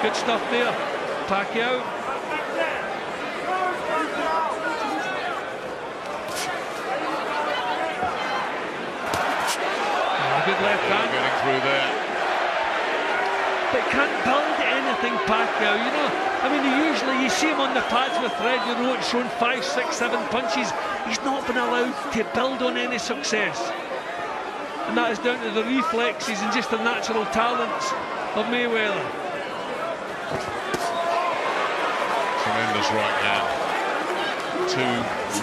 Speaker 5: Good stuff there, Pacquiao. Good left hand.
Speaker 4: Getting through there.
Speaker 5: But can't build nothing Pacquiao, you know. I mean, usually you see him on the pads with Freddie Roach throwing 5, 6, 7 punches. He's not been allowed to build on any success. And that is down to the reflexes and just the natural talents of Mayweather.
Speaker 4: Tremendous right hand. Two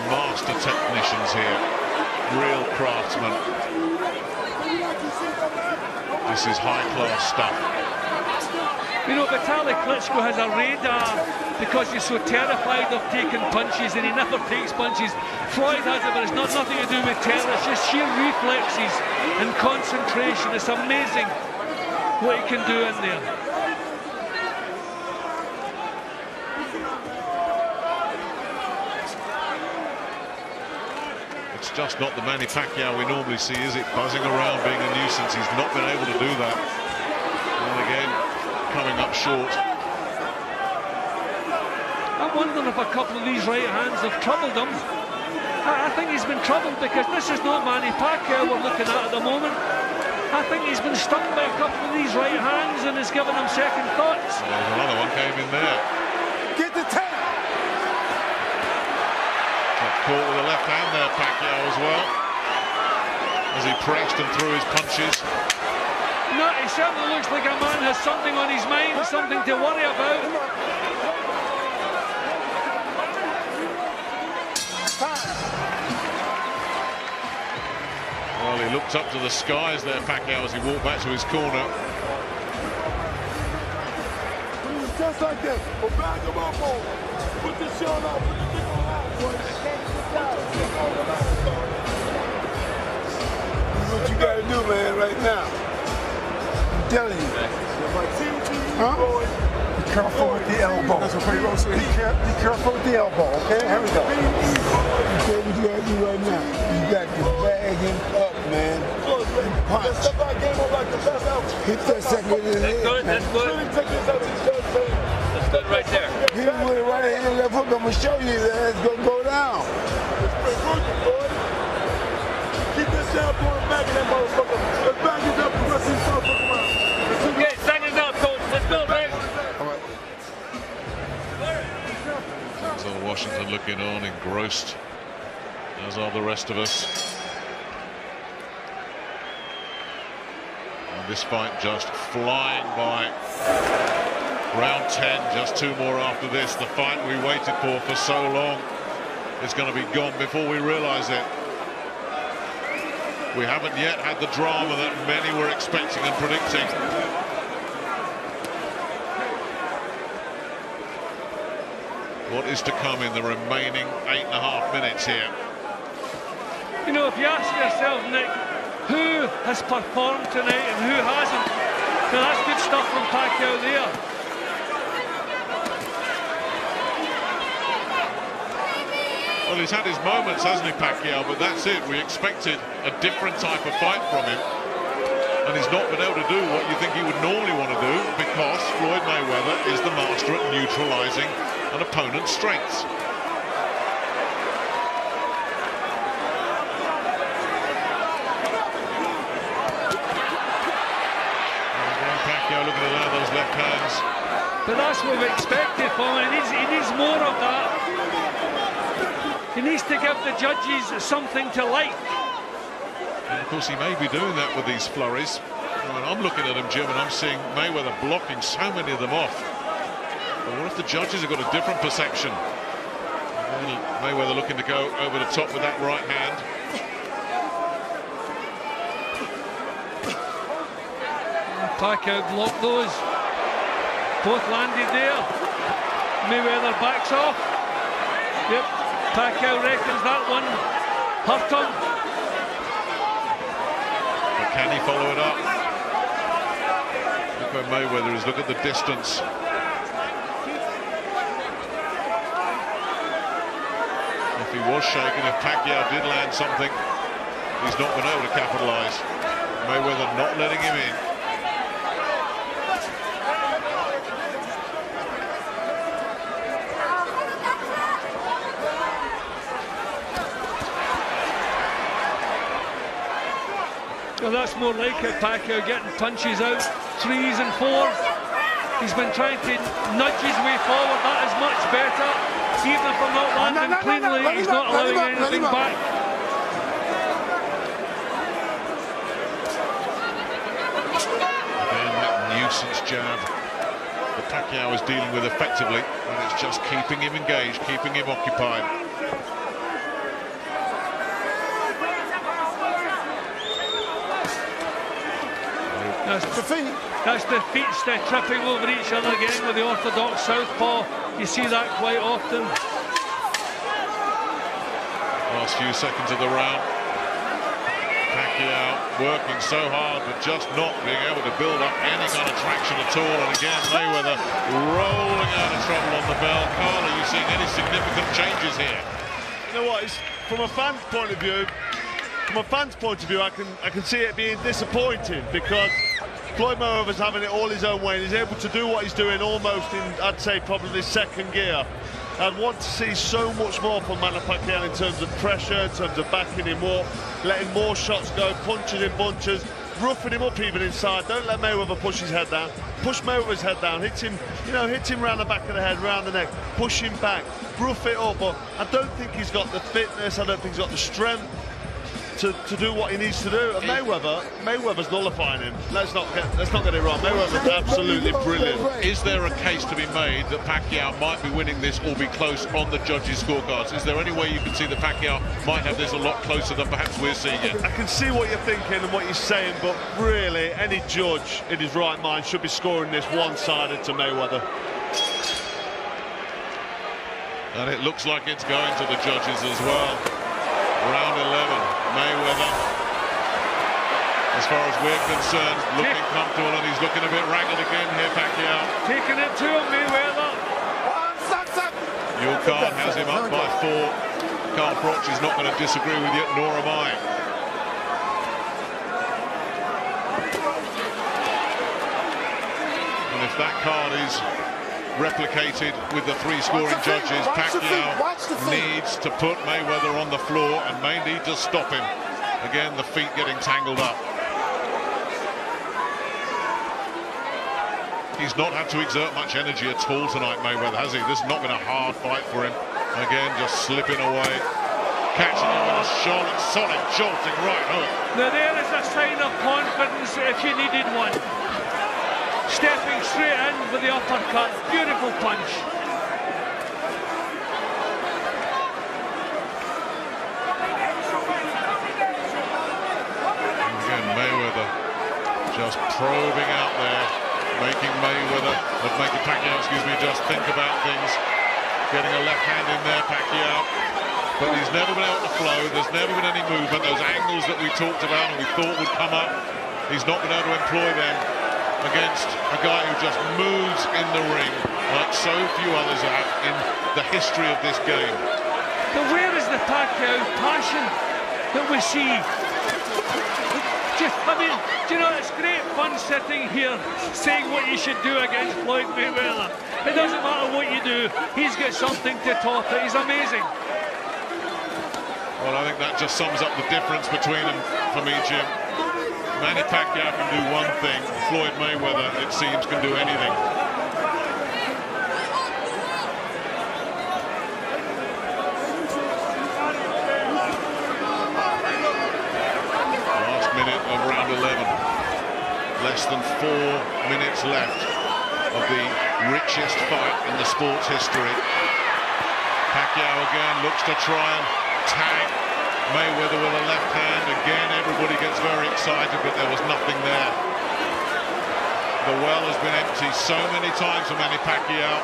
Speaker 4: master technicians here. Real craftsmen. This is high-class stuff.
Speaker 5: You know, Vitaly Klitschko has a radar because he's so terrified of taking punches, and he never takes punches. Floyd has it, but it's not nothing to do with terror. It's just sheer reflexes and concentration. It's amazing what he can do in there.
Speaker 4: It's just not the Manny Pacquiao we normally see, is it? Buzzing around, being a nuisance. He's not been able to do that. And again, coming up short.
Speaker 5: I'm wondering if a couple of these right hands have troubled him. I think he's been troubled because this is not Manny Pacquiao we're looking at the moment. I think he's been stung by a couple of these right hands and has given him second thoughts.
Speaker 4: Well, there's another one came in there.
Speaker 3: Get the tap!
Speaker 4: Caught with the left hand there, Pacquiao, as well, as he pressed and threw his punches.
Speaker 5: No, he certainly looks like a man has something on his mind, something to worry about.
Speaker 4: Well, he looked up to the skies there, Pacquiao, as he walked back to his corner.
Speaker 6: Just like this. Well, back him up, boy. Put the shot up. Put the thing on out, boy. This is what you gotta do, man, right now. I'm telling you. Huh? Be careful with the elbow. That's what Pedro said. Be careful with the elbow, okay? Here we go. Okay, what you gotta do right now? You got to bag him up, man. Punch. Hit that second in the head.
Speaker 5: That's good. That's good right there.
Speaker 6: Hit him with a right hand, left hook. I'm gonna show you that it's gonna go down. Keep this down, going back in that motherfucker. Let's back it up and rest these motherfuckers around.
Speaker 5: Okay, second up, coach. Let's go, man.
Speaker 4: So Washington looking on, engrossed, as are the rest of us. And this fight just flying by. Round 10, just 2 more after this. The fight we waited for so long is going to be gone before we realize it. We haven't yet had the drama that many were expecting and predicting. What is to come in the remaining 8.5 minutes here?
Speaker 5: You know, if you ask yourself, Nick, who has performed tonight and who hasn't, now that's good stuff from Pacquiao there.
Speaker 4: Well, he's had his moments, hasn't he, Pacquiao? But that's it. We expected a different type of fight from him. And he's not been able to do what you think he would normally want to do because Floyd Mayweather is the master at neutralizing an opponent's strengths. And Pacquiao looking to land those left hands.
Speaker 5: But that's what we expected from him. He needs more of that. He needs to give the judges something to like.
Speaker 4: And of course, he may be doing that with these flurries. When I'm looking at him, Jim, and I'm seeing Mayweather blocking so many of them off. But what if the judges have got a different perception? And Mayweather looking to go over the top with that right hand.
Speaker 5: Pacquiao blocked those. Both landed there. Mayweather backs off. Yep. Pacquiao reckons that one hurt him.
Speaker 4: But can he follow it up? Look where Mayweather is. Look at the distance. If he was shaken, if Pacquiao did land something, he's not been able to capitalise. Mayweather not letting him in.
Speaker 5: Well, that's more like it, Pacquiao getting punches out, 3s and 4s. He's been trying to nudge his way forward. That is much better. Even if I'm not landing cleanly, he's not allowing anything back.
Speaker 4: Again, that nuisance jab that Pacquiao is dealing with effectively, and it's just keeping him engaged, keeping him occupied.
Speaker 5: That's the feet tripping over each other again with the orthodox southpaw. You see that quite often.
Speaker 4: Last few seconds of the round. Pacquiao working so hard, but just not being able to build up any kind of traction at all. And again, Mayweather rolling out of trouble on the bell. Carl, are you seeing any significant changes here?
Speaker 7: You know what? It's, from a fan's point of view, I can see it being disappointing because Floyd Mayweather's having it all his own way and he's able to do what he's doing almost in, I'd say, probably second gear. I'd want to see so much more from Manny Pacquiao in terms of pressure, in terms of backing him up, letting more shots go, punches in bunches, roughing him up even inside. Don't let Mayweather push his head down. Push Mayweather's head down, hit him, you know, hit him round the back of the head, round the neck, push him back, rough it up. But I don't think he's got the fitness, I don't think he's got the strength to do what he needs to do. And Mayweather's nullifying him. Let's not get it wrong. Mayweather's absolutely brilliant.
Speaker 4: Is there a case to be made that Pacquiao might be winning this or be close on the judges' scorecards? Is there any way you can see that Pacquiao might have this a lot closer than perhaps we're seeing it?
Speaker 7: I can see what you're thinking and what you're saying, but really, any judge in his right mind should be scoring this one-sided to Mayweather.
Speaker 4: And it looks like it's going to the judges as well. Round 11, Mayweather, as far as we're concerned, looking comfortable, and he's looking a bit ragged again here, Pacquiao.
Speaker 5: Taking it to him, Mayweather.
Speaker 4: Your card has him up by 4. Carl Froch is not going to disagree with you, nor am I. And if that card is replicated with the 3 scoring judges, Pacquiao needs to put Mayweather on the floor and may need to stop him. Again, the feet getting tangled up. He's not had to exert much energy at all tonight, Mayweather, has he? This has not been a hard fight for him. Again, just slipping away. Catching him with a solid jolting right hook.
Speaker 5: Now there is a sign of confidence if you needed one. Stepping straight in with the uppercut. Beautiful punch.
Speaker 4: Again, Mayweather just probing out there, making Pacquiao, just think about things. Getting a left hand in there, Pacquiao. But he's never been able to flow. There's never been any movement. Those angles that we talked about and we thought would come up, he's not been able to employ them against a guy who just moves in the ring like so few others have in the history of this game.
Speaker 5: But where is the Pacquiao passion that we see? I mean, do you know, it's great fun sitting here saying what you should do against Floyd Mayweather. It doesn't matter what you do, he's got something to top it. He's amazing.
Speaker 4: Well, I think that just sums up the difference between them for me, Jim. Manny Pacquiao can do one thing, Floyd Mayweather, it seems, can do anything. Last minute of round 11. Less than 4 minutes left of the richest fight in the sport's history. Pacquiao again looks to try and tag Mayweather with a left hand. Again, everybody gets very excited, but there was nothing there. The well has been empty so many times for Manny Pacquiao.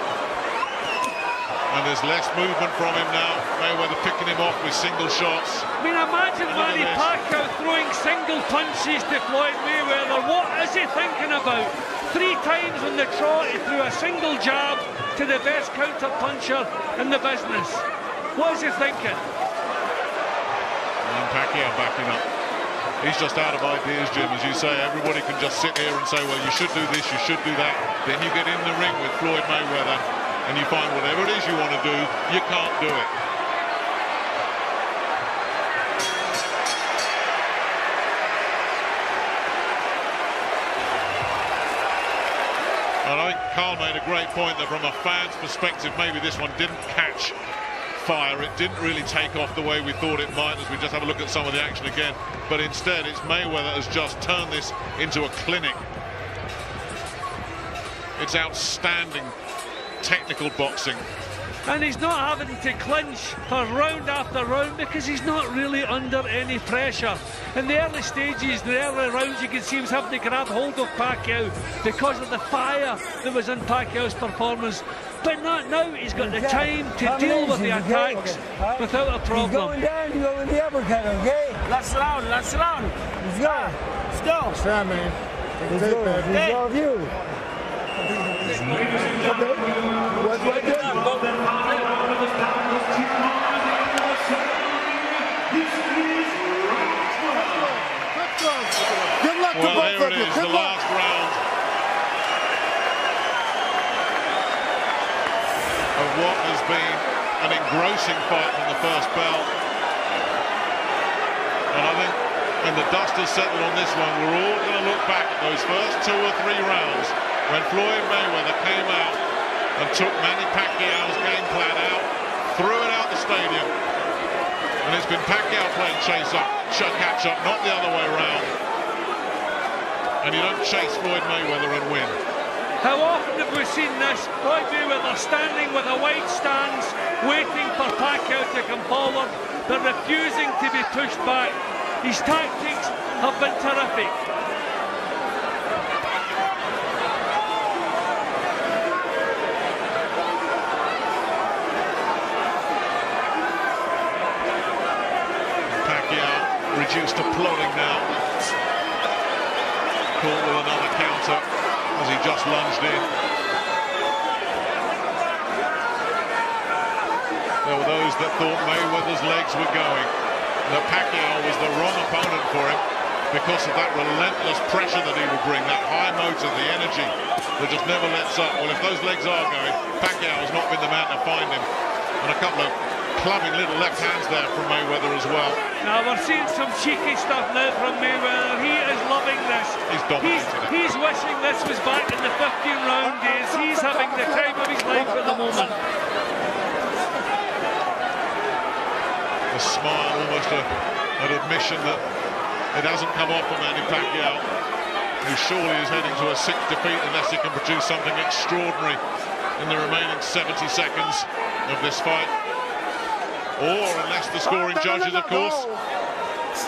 Speaker 4: And there's less movement from him now. Mayweather picking him off with single shots.
Speaker 5: I mean, imagine Manny Pacquiao throwing single punches to Floyd Mayweather. What is he thinking about? 3 times on the trot, he threw a single jab to the best counter-puncher in the business. What is he thinking?
Speaker 4: And Pacquiao backing up. He's just out of ideas, Jim. As you say, everybody can just sit here and say, well, you should do this, you should do that. Then you get in the ring with Floyd Mayweather and you find whatever it is you want to do, you can't do it. And I think Carl made a great point that from a fan's perspective, maybe this one didn't catch fire. It didn't really take off the way we thought it might, as we just have a look at some of the action again. But instead, it's Mayweather has just turned this into a clinic. It's outstanding technical boxing.
Speaker 5: And he's not having to clinch for round after round because he's not really under any pressure. In the early stages, the early rounds, you can see he was having to grab hold of Pacquiao because of the fire that was in Pacquiao's performance. But not now. He's got the time to deal with the attacks without a problem.
Speaker 9: He's going down, you go with the uppercut, okay?
Speaker 8: Last round, last round.
Speaker 9: Let's go.
Speaker 8: Let's go.
Speaker 3: It's fair, man.
Speaker 9: Let's go. It's all of you.
Speaker 3: What's right there? Good luck to
Speaker 4: Well,
Speaker 3: both
Speaker 4: there
Speaker 3: of
Speaker 4: it
Speaker 3: you.
Speaker 4: is,
Speaker 3: Good
Speaker 4: the
Speaker 3: luck.
Speaker 4: last round of what has been an engrossing fight from the first bell. And I think when the dust has settled on this one, we're all going to look back at those first 2 or 3 rounds when Floyd Mayweather came out and took Manny Pacquiao's game plan out, threw it out the stadium. And it's been Pacquiao playing catch up, not the other way around. And you don't chase Floyd Mayweather and win.
Speaker 5: How often have we seen this? Floyd Mayweather standing with a wide stance, waiting for Pacquiao to come forward, but refusing to be pushed back. His tactics have been terrific.
Speaker 4: Reduced to plodding now. Caught with another counter as he just lunged in. There were those that thought Mayweather's legs were going, that Pacquiao was the wrong opponent for him because of that relentless pressure that he would bring, that high motor, the energy that just never lets up. Well, if those legs are going, Pacquiao has not been the man to find him. And a couple of clubbing little left hands there from Mayweather as well.
Speaker 5: Now we're seeing some cheeky stuff now from Mayweather. He is loving this.
Speaker 4: He's dominated it.
Speaker 5: He's wishing this was back in the 15-round days. He's having the time of his life at the moment.
Speaker 4: A smile, almost an admission that it hasn't come off for Manny Pacquiao, who surely is heading to a 6th defeat unless he can produce something extraordinary in the remaining 70 seconds of this fight. Or unless the scoring judges, of course,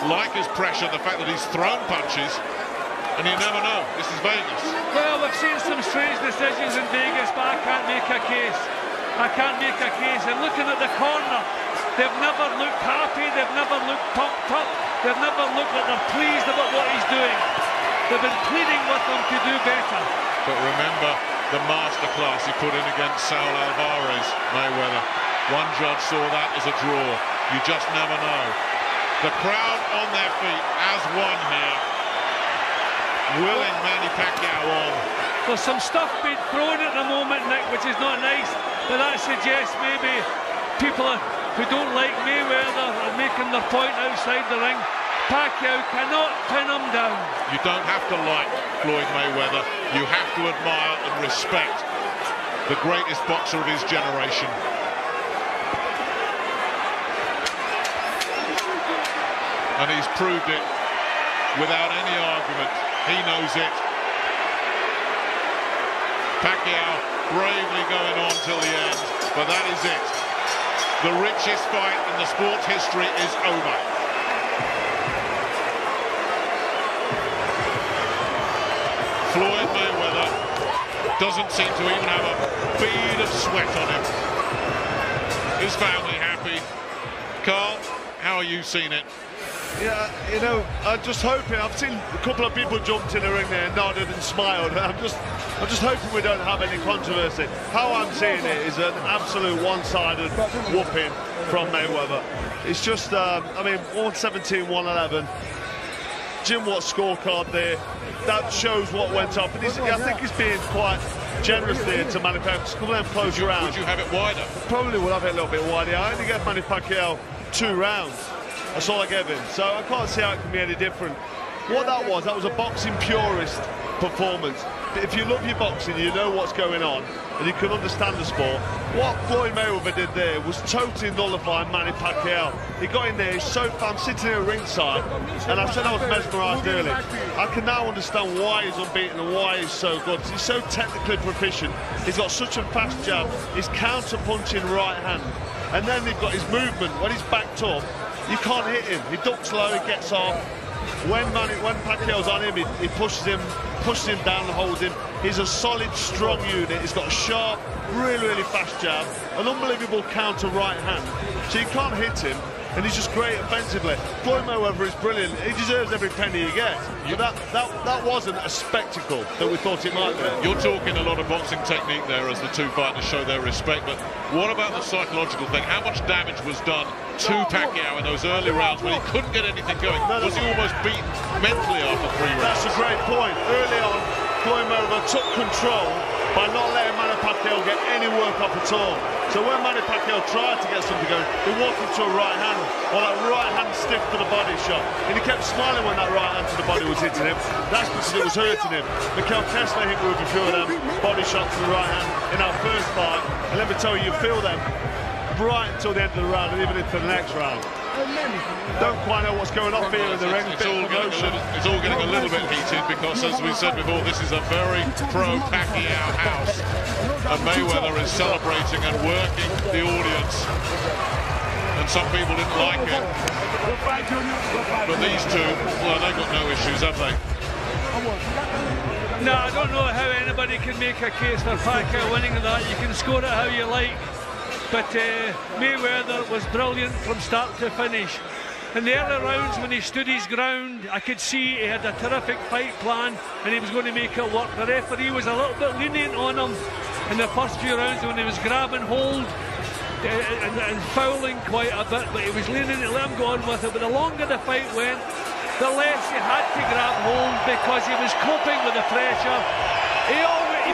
Speaker 4: like his pressure, the fact that he's thrown punches, and you never know. This is Vegas.
Speaker 5: Well, we've seen some strange decisions in Vegas, but I can't make a case. I can't make a case. And looking at the corner, they've never looked happy, they've never looked pumped up, they've never looked like they're pleased about what he's doing. They've been pleading with him to do better.
Speaker 4: But remember the masterclass he put in against Saul Alvarez, Mayweather. One judge saw that as a draw. You just never know. The crowd on their feet as one here, willing Manny Pacquiao on.
Speaker 5: There's some stuff being thrown at the moment, Nick, which is not nice, but that suggests maybe people who don't like Mayweather are making their point outside the ring. Pacquiao cannot pin him down.
Speaker 4: You don't have to like Floyd Mayweather. You have to admire and respect the greatest boxer of his generation. And he's proved it without any argument. He knows it. Pacquiao bravely going on till the end, but that is it. The richest fight in the sport's history is over. Floyd Mayweather doesn't seem to even have a bead of sweat on him. His family happy. Carl, how are you seeing it?
Speaker 7: Yeah, you know, I'm just hoping. I've seen a couple of people jumped in the ring there, nodded and smiled. I'm just hoping we don't have any controversy. How I'm seeing it is an absolute one-sided whooping from Mayweather. It's just, I mean, 117, 111. Jim Watt's scorecard there. That shows what went up. And I think he's being quite generous there to Manny Pacquiao. A couple of them close rounds.
Speaker 4: Would you have it wider?
Speaker 7: Probably would have it a little bit wider. I only gave Manny Pacquiao 2 rounds. That's all I gave him. So I can't see how it can be any different. What that was a boxing purist performance. if you love your boxing, you know what's going on, and you can understand the sport. What Floyd Mayweather did there was totally nullifying Manny Pacquiao. He got in there, he's so fun, sitting here ringside, and I said I was mesmerised earlier. I can now understand why he's unbeaten and why he's so good. He's so technically proficient. He's got such a fast jab, his counter-punching right hand, and then they've got his movement. When he's backed up, you can't hit him. He ducks low, he gets off. When Pacquiao's on him, he pushes him down and holds him. He's a solid, strong unit. He's got a sharp, really fast jab, an unbelievable counter right hand. So you can't hit him, and he's just great offensively. Floyd Mayweather is brilliant. He deserves every penny he gets. But that wasn't a spectacle that we thought it might be.
Speaker 4: You're talking a lot of boxing technique there as the two fighters show their respect, but what about the psychological thing? How much damage was done to Pacquiao in those early rounds when he couldn't get anything going? Was he almost beaten mentally after 3 rounds?
Speaker 7: That's a great point. Early on, Floyd Mayweather took control by not letting Manny Pacquiao get any work up at all. So when Manny Pacquiao tried to get something going, he walked into a right hand, or that right hand stiff to the body shot, and he kept smiling when that right hand to the body was hitting him. That's because it was hurting him. Mikel Kessler hit with a few of them body shots to the right hand in our first fight, and let me tell you, you feel them right until the end of the round and even into the next round. Don't quite know what's going on here in the ring.
Speaker 4: It's all getting a little bit heated because, as we said before, this is a very pro-Pacquiao house, and Mayweather is celebrating and working the audience, and some people didn't like it. But these two, well, they've got no issues, have they?
Speaker 5: No, I don't know how anybody can make a case for Pacquiao winning that. You can score it how you like. But Mayweather was brilliant from start to finish. In the early rounds, when he stood his ground, I could see he had a terrific fight plan and he was going to make it work. The referee was a little bit lenient on him in the first few rounds when he was grabbing hold and fouling quite a bit, but he was lenient to let him go on with it. But the longer the fight went, the less he had to grab hold because he was coping with the pressure. He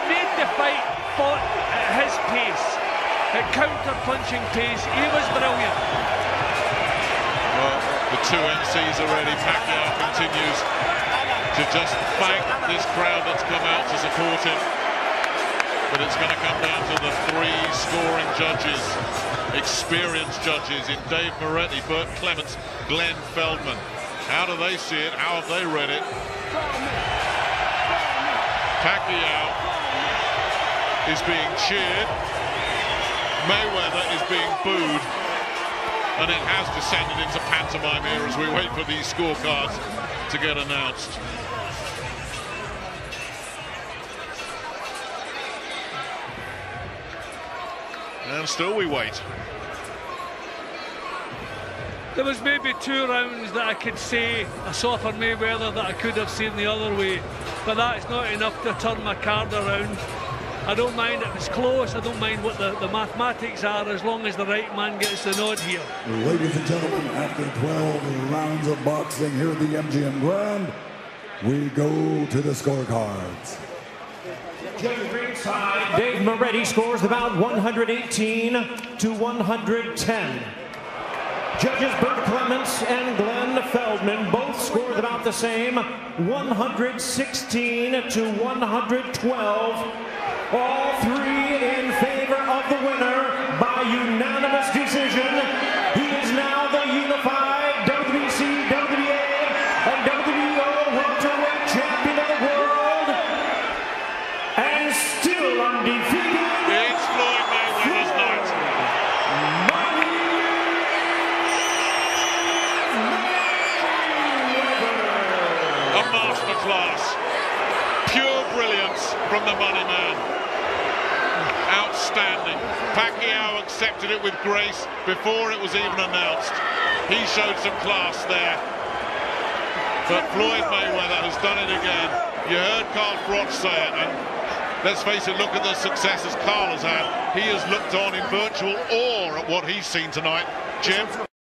Speaker 5: made the fight fought at his pace. At counter-punching pace, he was brilliant.
Speaker 4: Well, the two MCs already. Pacquiao continues to just thank this crowd that's come out to support him. But it's going to come down to the 3 scoring judges, experienced judges in Dave Moretti, Burt Clements, Glenn Feldman. How do they see it? How have they read it? Pacquiao is being cheered. Mayweather is being booed, and it has descended into pantomime here as we wait for these scorecards to get announced. And still we wait.
Speaker 5: There was maybe 2 rounds that I could say I saw for Mayweather that I could have seen the other way, but that's not enough to turn my card around. I don't mind if it's close, I don't mind what the mathematics are, as long as the right man gets the nod here.
Speaker 2: Ladies and gentlemen, after 12 rounds of boxing here at the MGM Grand, we go to the scorecards.
Speaker 1: Judge ringside, Dave Moretti scores the bout 118 to 110. Judges Burt Clements and Glenn Feldman both scored about the same, 116 to 112. All 3 in favor of the winner by unanimous decision. He is now the unified WBC, WBA, and WBO welterweight champion of the world, and still undefeated.
Speaker 4: It's Floyd Mayweather's night. A masterclass. Pure brilliance from the money man. Outstanding. Pacquiao accepted it with grace before it was even announced. He showed some class there. But Floyd Mayweather has done it again. You heard Carl Froch say it, and let's face it, look at the successes Carl has had. He has looked on in virtual awe at what he's seen tonight. Jim?